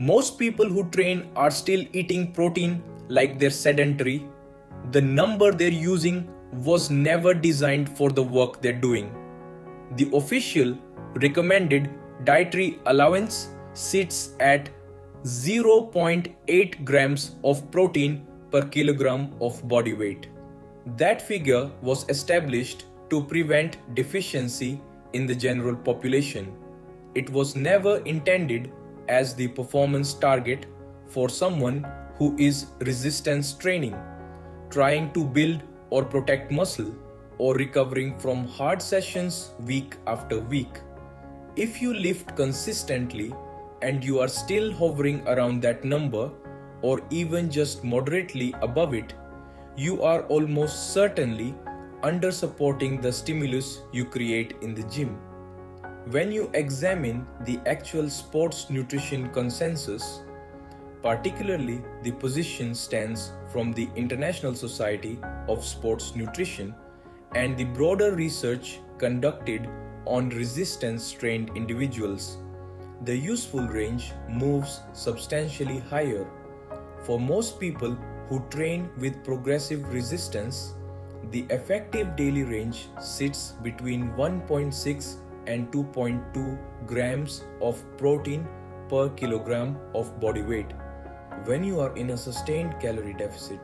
Most people who train are still eating protein like they're sedentary. The number they're using was never designed for the work they're doing. The official recommended dietary allowance sits at 0.8 grams of protein per kilogram of body weight. That figure was established to prevent deficiency in the general population. It was never intended as the performance target for someone who is resistance training, trying to build or protect muscle, or recovering from hard sessions week after week. If you lift consistently and you are still hovering around that number, or even just moderately above it, you are almost certainly under supporting the stimulus you create in the gym. When you examine the actual sports nutrition consensus, particularly the position stands from the International Society of Sports Nutrition and the broader research conducted on resistance-trained individuals, the useful range moves substantially higher. For most people who train with progressive resistance, the effective daily range sits between 1.6 and 2.2 grams of protein per kilogram of body weight. When you are in a sustained calorie deficit,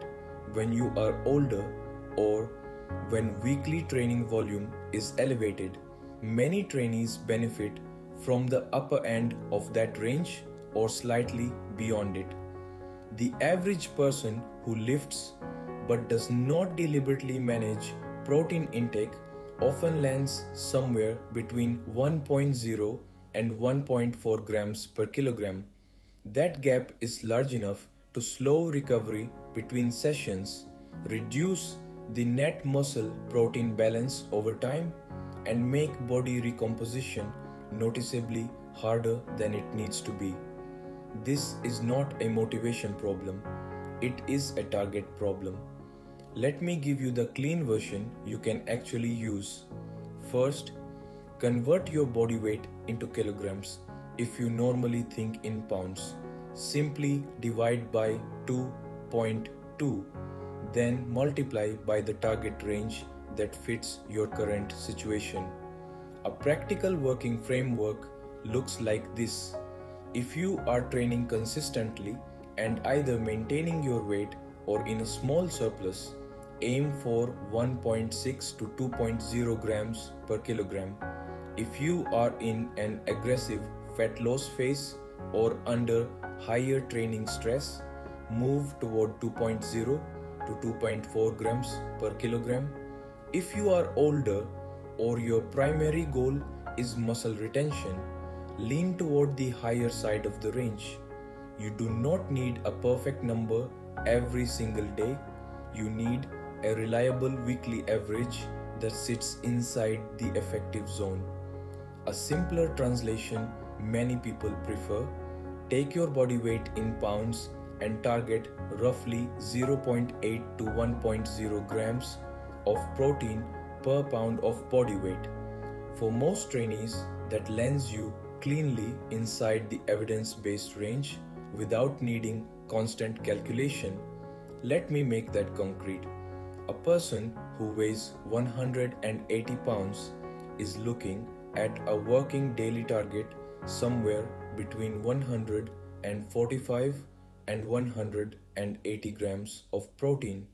when you are older, or when weekly training volume is elevated, many trainees benefit from the upper end of that range or slightly beyond it. The average person who lifts but does not deliberately manage protein intake often lands somewhere between 1.0 and 1.4 grams per kilogram. That gap is large enough to slow recovery between sessions, reduce the net muscle protein balance over time, and make body recomposition noticeably harder than it needs to be. This is not a motivation problem, it is a target problem. Let me give you the clean version you can actually use. First, convert your body weight into kilograms. If you normally think in pounds, simply divide by 2.2, then multiply by the target range that fits your current situation. A practical working framework looks like this. If you are training consistently and either maintaining your weight or in a small surplus, aim for 1.6 to 2.0 grams per kilogram. If you are in an aggressive fat loss phase or under higher training stress, move toward 2.0 to 2.4 grams per kilogram. If you are older or your primary goal is muscle retention, lean toward the higher side of the range. You do not need a perfect number every single day. You need a reliable weekly average that sits inside the effective zone. A simpler translation many people prefer: take your body weight in pounds and target roughly 0.8 to 1.0 grams of protein per pound of body weight. For most trainees, that lands you cleanly inside the evidence-based range without needing constant calculation. Let me make that concrete. A person who weighs 180 pounds is looking at a working daily target somewhere between 145 and 180 grams of protein.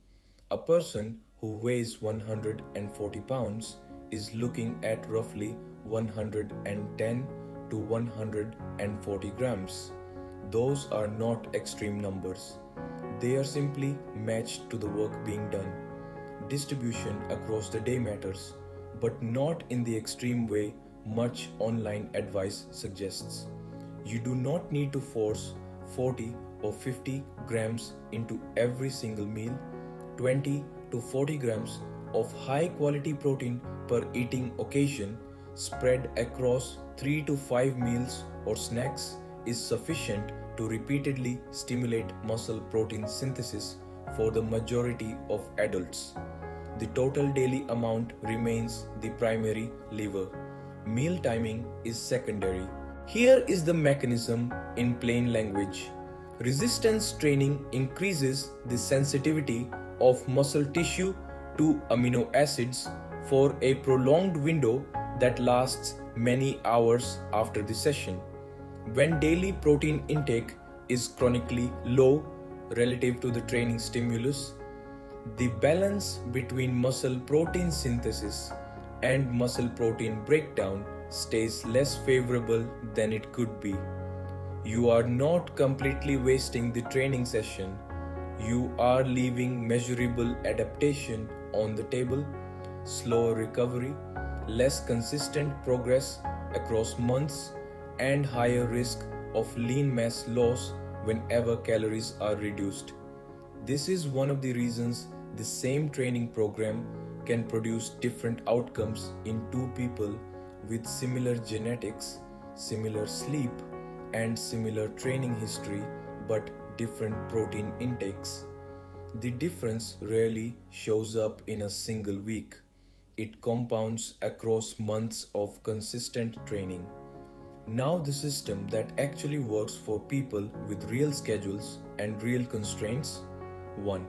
A person who weighs 140 pounds is looking at roughly 110 to 140 grams. Those are not extreme numbers. They are simply matched to the work being done. Distribution across the day matters, but not in the extreme way much online advice suggests. You do not need to force 40 or 50 grams into every single meal. 20 to 40 grams of high quality protein per eating occasion spread across 3 to 5 meals or snacks is sufficient to repeatedly stimulate muscle protein synthesis for the majority of adults. The total daily amount remains the primary lever. Meal timing is secondary. Here is the mechanism in plain language. Resistance training increases the sensitivity of muscle tissue to amino acids for a prolonged window that lasts many hours after the session. When daily protein intake is chronically low relative to the training stimulus, the balance between muscle protein synthesis and muscle protein breakdown stays less favorable than it could be. You are not completely wasting the training session. You are leaving measurable adaptation on the table, slower recovery, less consistent progress across months, and higher risk of lean mass loss whenever calories are reduced. This is one of the reasons the same training program can produce different outcomes in two people with similar genetics, similar sleep, and similar training history but different protein intakes. The difference rarely shows up in a single week. It compounds across months of consistent training. Now, the system that actually works for people with real schedules and real constraints. 1.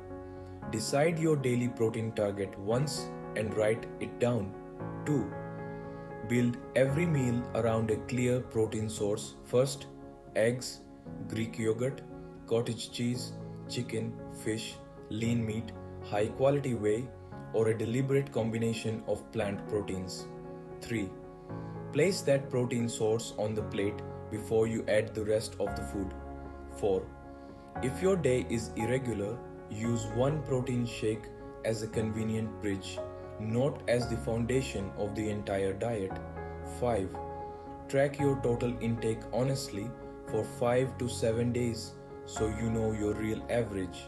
Decide your daily protein target once and write it down. 2. Build every meal around a clear protein source first: eggs, Greek yogurt, cottage cheese, chicken, fish, lean meat, high quality whey, or a deliberate combination of plant proteins. 3. Place that protein source on the plate before you add the rest of the food. 4. If your day is irregular, use one protein shake as a convenient bridge, not as the foundation of the entire diet. 5. Track your total intake honestly for 5 to 7 days so you know your real average.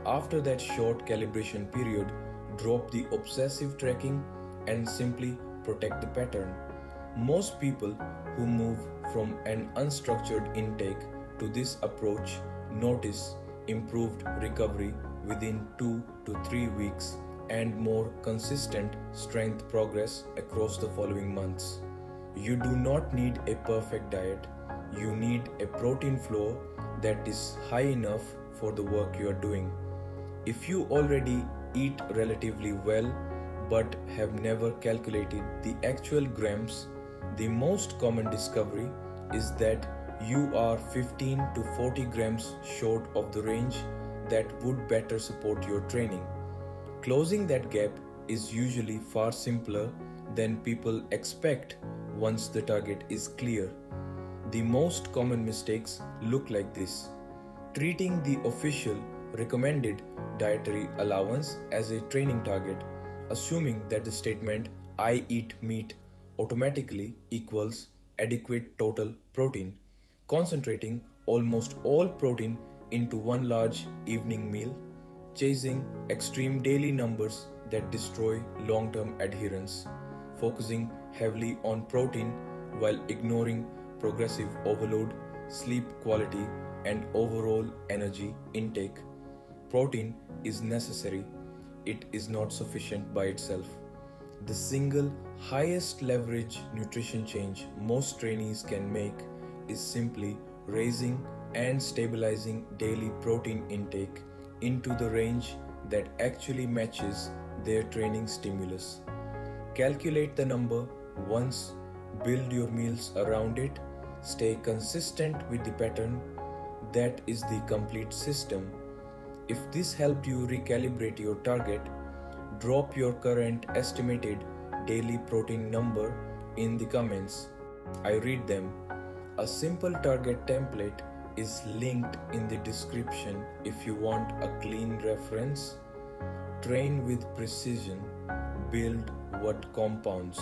After that short calibration period, drop the obsessive tracking and simply protect the pattern. Most people who move from an unstructured intake to this approach notice improved recovery within 2 to 3 weeks and more consistent strength progress across the following months. You do not need a perfect diet. You need a protein flow that is high enough for the work you are doing. If you already eat relatively well but have never calculated the actual grams, the most common discovery is that you are 15 to 40 grams short of the range that would better support your training. Closing that gap is usually far simpler than people expect once the target is clear. The most common mistakes look like this: treating the official recommended dietary allowance as a training target, assuming that the statement "I eat meat" automatically equals adequate total protein, concentrating almost all protein into one large evening meal, chasing extreme daily numbers that destroy long-term adherence, focusing heavily on protein while ignoring progressive overload, sleep quality, and overall energy intake. Protein is necessary, it is not sufficient by itself. The single highest leverage nutrition change most trainees can make is simply raising and stabilizing daily protein intake into the range that actually matches their training stimulus. Calculate the number once, build your meals around it, stay consistent with the pattern. That is the complete system. If this helped you recalibrate your target, drop your current estimated daily protein number in the comments. I read them. A simple target template is linked in the description if you want a clean reference. Train with precision, build what compounds.